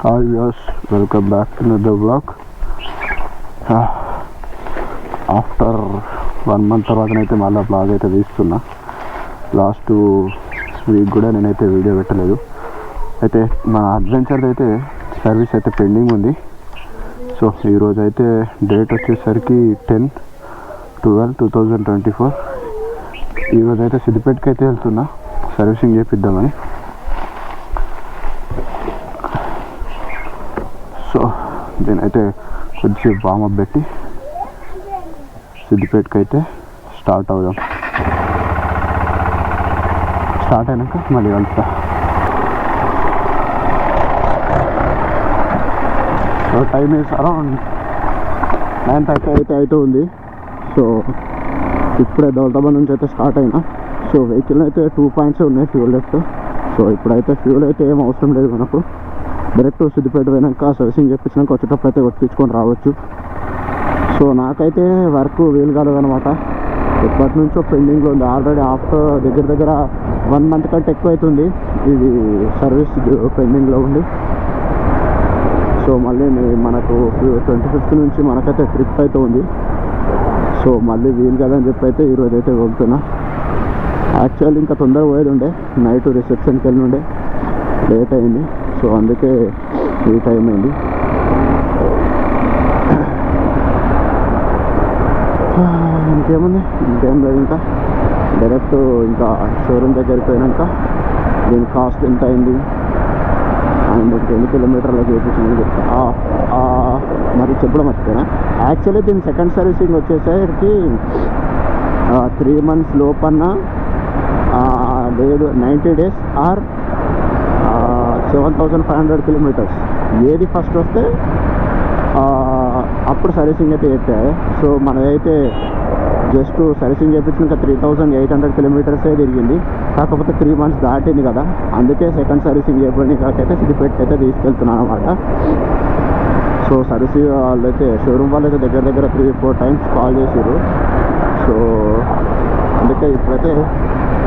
Hi viewers, welcome back to another vlog. After 1 month తర్వాతనైతే మళ్ళీ blog అయితే తీస్తున్నా. Last week కూడా నేనైతే వీడియో పెట్టలేదు. అయితే మా అడ్వెంచర్ది అయితే సర్వీస్ అయితే పెండింగ్ ఉంది. సో ఈరోజు అయితే డేట్ వచ్చేసరికి 10/12/2024. ఈరోజు అయితే సిద్దిపేటకి అయితే వెళ్తున్నా సర్వీసింగ్ చేపిద్దామని. సో దీనైతే కొంచెం వామప్ పెట్టి సిద్దిపేటకి అయితే స్టార్ట్ అవుదాం. స్టార్ట్ అయినాక మళ్ళీ కలుస్తా. సో టైం ఈస్ అరౌండ్ 9:30 అయితే ఉంది. సో ఇప్పుడే దౌలతాబాద్ నుంచి అయితే స్టార్ట్ అయినా. సో వెహికల్ అయితే 2 points ఉన్నాయి ఫ్యూల్ లెఫ్ట్. సో ఇప్పుడైతే ఫ్యూల్ అయితే ఏం అవసరం లేదు మనకు. డైరెక్ట్ సిద్దిపేట పోయినాక సర్వీసింగ్ చేయించినాక వచ్చేటప్పుడు అయితే కొట్టించుకొని రావచ్చు. సో నాకైతే వర్క్ వీలు కాలేదనమాట. ఎప్పటి నుంచో పెండింగ్లో ఉంది. ఆల్రెడీ ఆఫ్టర్ దగ్గర 1 month కంటే ఎక్కువ అవుతుంది ఇది సర్వీస్ పెండింగ్లో ఉంది. సో మళ్ళీ మనకు 25th నుంచి మనకైతే ట్రిప్ అయితే ఉంది. సో మళ్ళీ వీలు కదని చెప్పి అయితే ఈరోజు అయితే వెళ్తున్నా. యాక్చువల్లీ ఇంకా తొందరగా పోయేది ఉండే, నైట్ రిసెప్షన్కి వెళ్ళి ఉండే, లేట్ అయింది. సో అందుకే ఈ టైం అయింది. ఇంకేముంది, ఇంకేం లేదు. ఇంకా డైరెక్ట్ ఇంకా షోరూమ్ దగ్గరికి పోయినాక దీని కాస్ట్ ఎంత అయింది అండ్ ఎన్ని కిలోమీటర్లకు చేయించిందని చెప్తా. మరి చెప్పడం మర్చిపోయినా. యాక్చువల్లీ దీని సెకండ్ సర్వీసింగ్ వచ్చేసరికి 3 months లోపన్నా లేదు 90 days ఆర్ 7,500 kilometers. ఏది ఫస్ట్ వస్తే అప్పుడు సర్వీసింగ్ అయితే చెప్పాయి. సో మనదైతే జస్ట్ సర్వీసింగ్ చేయించినాక 3,800 kilometers తిరిగింది. కాకపోతే 3 months దాటింది కదా, అందుకే సెకండ్ సర్వీసింగ్ చేయడానికి సిద్దిపేటకి అయితే తీసుకెళ్తున్నాను అనమాట. సో సర్వీసింగ్ వాళ్ళైతే షోరూమ్ వాళ్ళైతే దగ్గర 3-4 times కాల్ చేసారు. సో అందుకే ఇప్పుడైతే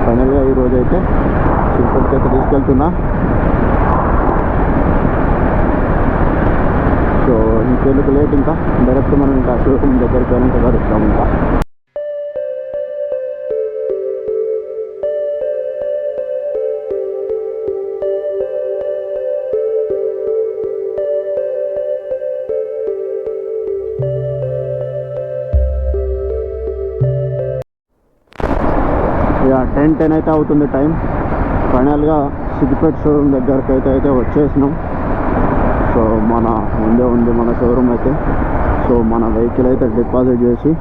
ఫైనల్గా ఈరోజు అయితే సిద్దిపేటకి అయితే తీసుకెళ్తున్నా. సో ఇంకెందుకు లేట్, ఇంకా డైరెక్ట్ మనం ఇంకా షోరూమ్ దగ్గరికి వెళ్ళినాక కలుస్తాం. ఇంకా ఇక 10 అయితే అవుతుంది టైం. ఫైనల్గా సిద్దిపేట షోరూమ్ దగ్గరికి అయితే వచ్చేసినాం. సో మన ముందే ఉంది మన షోరూమ్ అయితే. సో మన వెహికల్ అయితే డిపాజిట్ చేసి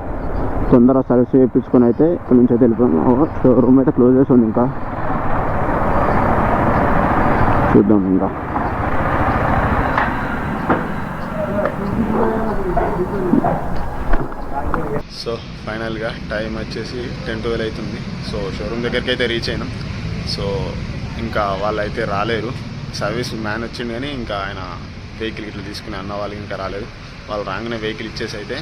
తొందరగా సర్వీస్ చేయించుకొని అయితే ఇక్కడ నుంచి అయితే వెళ్ళిపోయాం. షోరూమ్ అయితే క్లోజ్ చేసి ఉంది. ఇంకా చూద్దాం. ఇంకా సో ఫైనల్గా టైం వచ్చేసి 10-12 అవుతుంది. సో షోరూమ్ దగ్గరికి అయితే రీచ్ అయినాం. సో ఇంకా వాళ్ళు అయితే రాలేరు. సర్వీస్ మ్యాన్ వచ్చింది కానీ ఇంకా ఆయన వెహికల్ ఇట్లా తీసుకుని అన్న వాళ్ళు ఇంకా రాలేదు. వాళ్ళు రాగానే వెహికల్ ఇచ్చేసి అయితే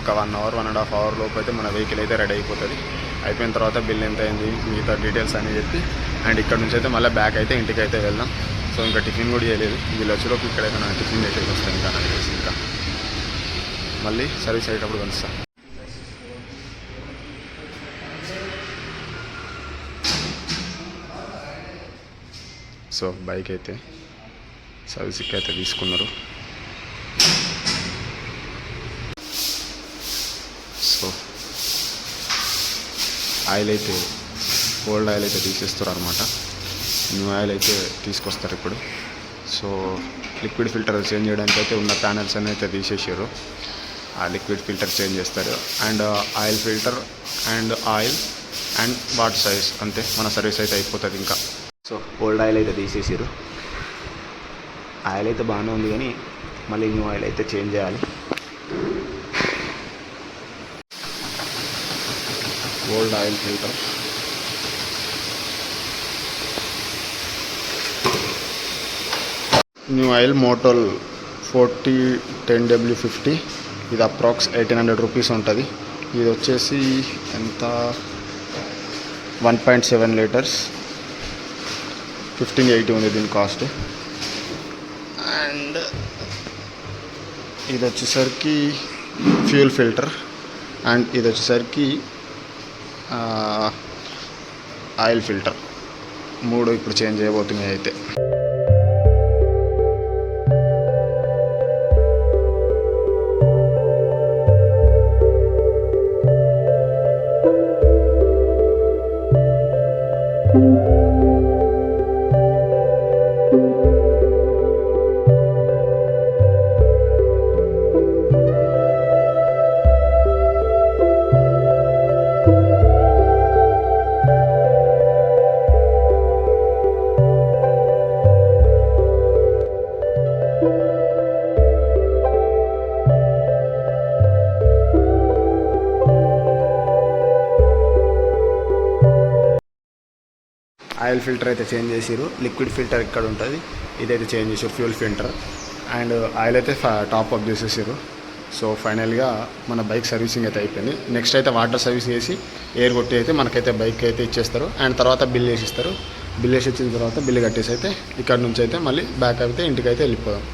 ఒక 1 hour 1.5 hour లోపు అయితే మన వెహికల్ అయితే రెడీ అయిపోతుంది. అయిపోయిన తర్వాత బిల్ ఎంత అయింది మిగతా డీటెయిల్స్ అని చెప్పి అండ్ ఇక్కడ నుంచి అయితే మళ్ళీ బ్యాక్ అయితే ఇంటికి అయితే వెళ్దాం. సో ఇంకా టిఫిన్ కూడా చేయలేదు. వీళ్ళు వచ్చేలోపు ఇక్కడైతే నా టిఫిన్ అయితే వస్తాను. ఇంకా నాకు తెలిసి ఇంకా మళ్ళీ సర్వీస్ అయ్యేటప్పుడు కలుస్తాను. సో బైక్ అయితే సర్వీస్కి అయితే తీసుకున్నారు. సో ఆయిల్ అయితే ఓల్డ్ ఆయిల్ అయితే తీసేస్తారు అనమాట. న్యూ ఆయిల్ అయితే తీసుకొస్తారు ఇప్పుడు. సో లిక్విడ్ ఫిల్టర్ చేంజ్ చేయడానికి అయితే ఉన్న ప్యానల్స్ అని అయితే తీసేసారు. ఆ లిక్విడ్ ఫిల్టర్ చేంజ్ చేస్తారు and oil filter and oil and water size అంతే మన సర్వీస్ అయితే అయిపోతుంది. ఇంకా సో ఓల్డ్ ఆయిల్ అయితే తీసేసారు. ఆయిల్ అయితే బాగానే ఉంది కానీ మళ్ళీ న్యూ ఆయిల్ అయితే చేంజ్ చేయాలి. Old oil filter, new oil Motul 4010W50. ఇది అప్రాక్స్ 1800 rupees ఉంటుంది. ఇది వచ్చేసి ఎంత 1.7 liters 1580 ఉంది దీని కాస్ట్. అండ్ ఇది వచ్చేసరికి ఫ్యూల్ ఫిల్టర్ అండ్ ఇది వచ్చేసరికి ఆయిల్ ఫిల్టర్. 3 ఇప్పుడు చేంజ్ చేయబోతున్నాయి అయితే. ఆయిల్ ఫిల్టర్ అయితే చేంజ్ చేసిరు. లిక్విడ్ ఫిల్టర్ ఇక్కడ ఉంటుంది, ఇదైతే చేంజ్ చేసారు ఫ్యూల్ ఫిల్టర్. అండ్ ఆయిల్ అయితే టాప్ అప్ చేసేసారు. సో ఫైనల్గా మన బైక్ సర్వీసింగ్ అయితే అయిపోయింది. నెక్స్ట్ అయితే వాటర్ సర్వీస్ చేసి ఎయిర్ కొట్టి అయితే మనకైతే బైక్ అయితే ఇచ్చేస్తారు. అండ్ తర్వాత బిల్ వేసి ఇస్తారు. బిల్ వేసి ఇచ్చిన తర్వాత బిల్లు కట్టేసి అయితే ఇక్కడ నుంచి అయితే మళ్ళీ బ్యాక్ అయితే ఇంటికి అయితే వెళ్ళిపోదాం.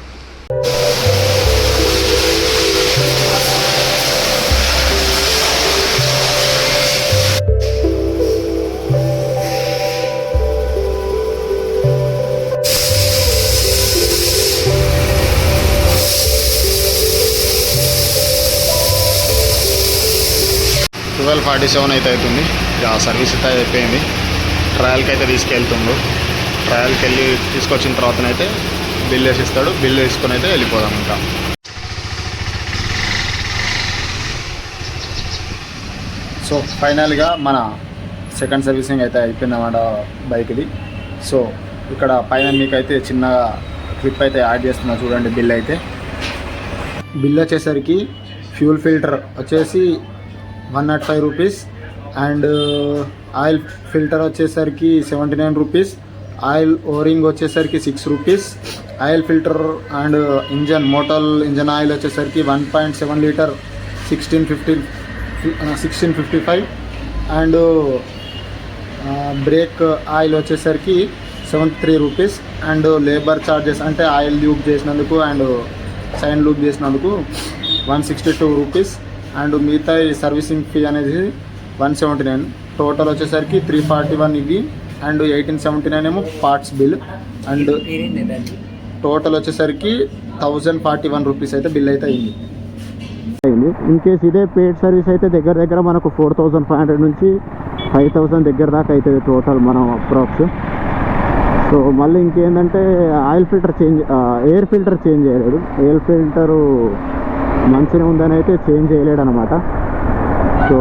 ట్వెల్వ్ 47 అయితే అవుతుంది. సర్వీస్ అయితే అయిపోయింది. ట్రయల్కి అయితే తీసుకెళ్తుండు. ట్రయల్కి వెళ్ళి తీసుకొచ్చిన తర్వాతనైతే బిల్ వేసి ఇస్తాడు. బిల్ వేసుకొని అయితే వెళ్ళిపోదాం ఇంకా. సో ఫైనల్గా మన సెకండ్ సర్వీసింగ్ అయితే అయిపోయింది అన్నమాట బైక్ది. సో ఇక్కడ పైన మీకైతే చిన్నగా క్లిప్ అయితే యాడ్ చేస్తున్నా చూడండి. బిల్ వచ్చేసరికి ఫ్యూల్ ఫిల్టర్ వచ్చేసి 105 రూపీస్ అండ్ ఆయిల్ ఫిల్టర్ వచ్చేసరికి 79 రూపీస్. ఆయిల్ ఓరింగ్ వచ్చేసరికి 6 rupees. Oil filter and motor engine oil వచ్చేసరికి 1.7 లీటర్ 1655 అండ్ బ్రేక్ ఆయిల్ వచ్చేసరికి 73 రూపీస్. అండ్ లేబర్ ఛార్జెస్ అంటే ఆయిల్ లూప్ చేసినందుకు అండ్ సైన్ లూప్ చేసినందుకు 162 రూపీస్. అండ్ మిగతా సర్వీసింగ్ ఫీ అనేది 179. టోటల్ వచ్చేసరికి 341 ఇవి అండ్ 1879 ఏమో పార్ట్స్ బిల్. అండ్ టోటల్ వచ్చేసరికి 1041 రూపీస్ అయితే బిల్ అయితే అయింది. ఇన్ కేస్ ఇదే పెయిడ్ సర్వీస్ అయితే దగ్గర మనకు 4500 నుంచి 5000 దగ్గర దాకా అవుతుంది టోటల్ మనం అప్రాక్స్. సో మళ్ళీ ఇంకేంటంటే oil filter air filter change చేయలేడు. ఎయిర్ ఫిల్టరు మంచిగా ఉందని అయితే చేంజ్ చేయలేడు అనమాట. సో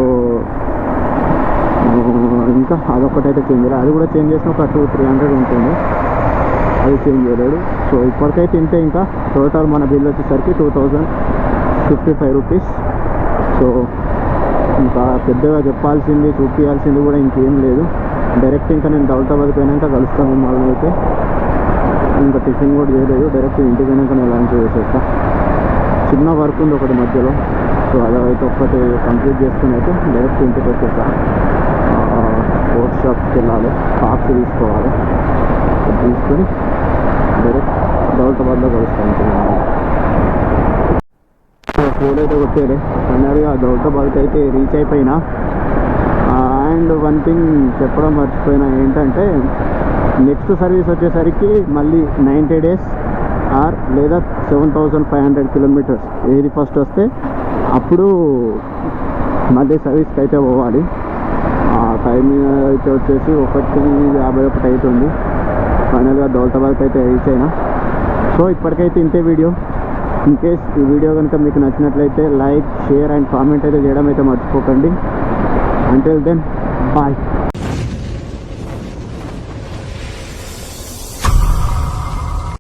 ఇంకా అదొక్కటైతే చేంజ్ చేయలేదు. అది కూడా చేంజ్ చేసిన ఒక 200-300 ఉంటుంది. అది చేంజ్ చేయలేడు. సో ఇప్పటికైతే ఇంతే. ఇంకా టోటల్ మన బిల్ వచ్చేసరికి 2055 రూపీస్. సో ఇంకా పెద్దగా చెప్పాల్సింది చూపించాల్సింది కూడా ఇంకేం లేదు. డైరెక్ట్ ఇంకా నేను దౌలతాబాద్ పోయినాక కలుస్తాను వాళ్ళని అయితే. ఇంకా టిఫిన్ కూడా చేయలేదు. డైరెక్ట్ ఇంటికి పోయినాక నేను లంచ్ చేసేస్తా. చిన్న వర్క్ ఉంది ఒకటి మధ్యలో. సో అదైతే ఒక్కటి కంప్లీట్ చేసుకుని అయితే డైరెక్ట్ ఇంటికి వచ్చేసా. స్పోర్ట్స్ షాప్స్కి వెళ్ళాలి, కార్స్ తీసుకోవాలి. తీసుకొని డైరెక్ట్ దౌలతాబాద్లో కలుస్తాను. ఫోన్ అయితే కొట్టేది ఫైనల్గా దౌలతాబాద్కి అయితే రీచ్ అయిపోయినా. అండ్ వన్ థింగ్ చెప్పడం మర్చిపోయినా ఏంటంటే నెక్స్ట్ సర్వీస్ వచ్చేసరికి మళ్ళీ 90 days ఆర్ లేదా 7500 kilometers ఏది ఫస్ట్ వస్తే అప్పుడు మళ్ళీ సర్వీస్కి అయితే పోవాలి. టైం అయితే వచ్చేసి 1:51 అవుతుంది. ఫైనల్గా దౌలతాబాద్కి అయితే రీచ్ అయినా. సో ఇప్పటికైతే ఇంతే వీడియో. ఇన్ కేస్ ఈ వీడియో కనుక మీకు నచ్చినట్లయితే లైక్, షేర్ అండ్ కామెంట్ అయితే చేయడం అయితే మర్చిపోకండి. Until then, bye.